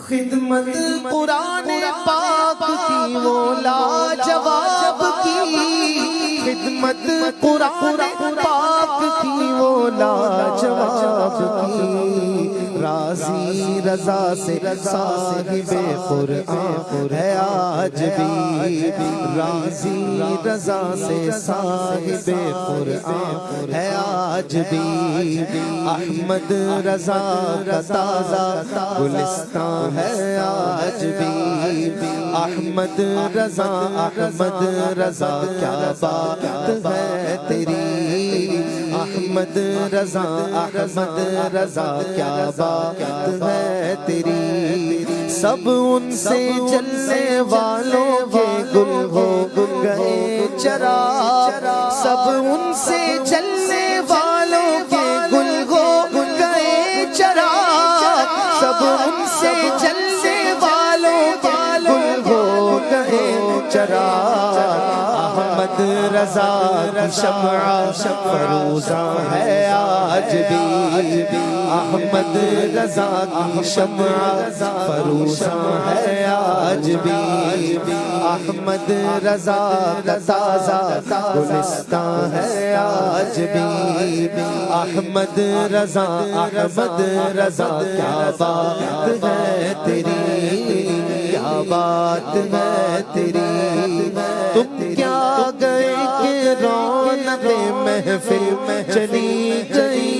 خدمت قرآن پاک کی وہ لاجواب کی، خدمت قرآن پاک کی وہ لاجواب کی، راضی رضا سے صاحب قرآن ہے آج بھی، راضی رضا سے صاحب قرآن ہے آج بھی، احمد رضا کا تازہ گلستان ہے آج بھی، احمد رضا احمد رضا کیا بات ہے تیری، احمد رضا احمد رضا کیا بات ہے تیری، سب ان سے چلنے والوں کے گل ہو گئے چرا، سب ان سے چلنے والوں کے گل ہو گئے چرا، سب ان سے چلنے والوں کے گل ہو گئے چرا، احمد رضا کی شمع فروزاں ہے آج بھی، احمد رضا کی شمع فروزاں ہے آج بھی، احمد رضا کا تازہ گلستان ہے آج بھی، احمد رضا احمد رضا کیا بات ہے تیری، کیا بات ہے تیری، تم کیا گئے کہ رونق محفل میں چلی گئی،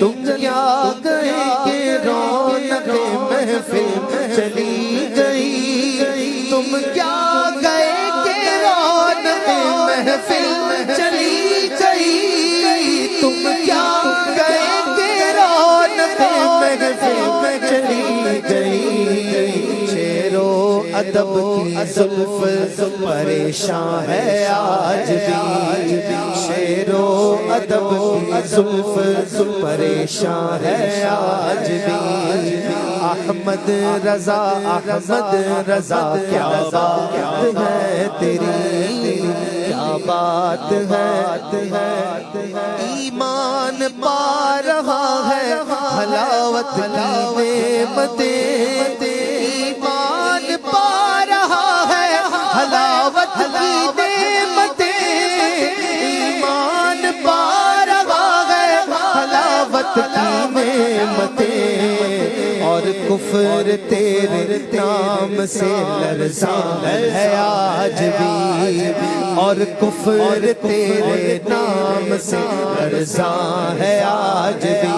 تم کیا گئے کہ رونق محفل میں چلی گئی، تم کیا گئے کہ رونق محفل میں چلی گئی، تم کیا گئے کہ رونق محفل میں چلی گئی، شعر و ادب کی زلف پریشان ہے آج بھی، شعر و ادب کی زلف پریشان ہے آج بھی، احمد رضا احمد رضا کیا بات ہے تیری، کیا بات ہے، ایمان پا رہا ہے حلاوت کی نعمتیں، ایمان پا رہا ہے حلاوت کی نعمتیں، ایمان پا رہا ہے حلاوت کی نعمتیں، اور کفر تیرے نام سے لرزاں ہے آج بھی، اور کفر تیرے نام سے لرزاں ہے آج بھی،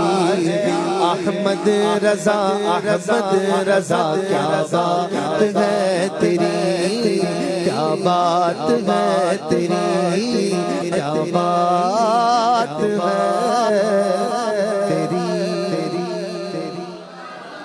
احمد رضا احمد رضا کیا بات ہے تیری، کیا بات ہے تیری، کیا بات ہے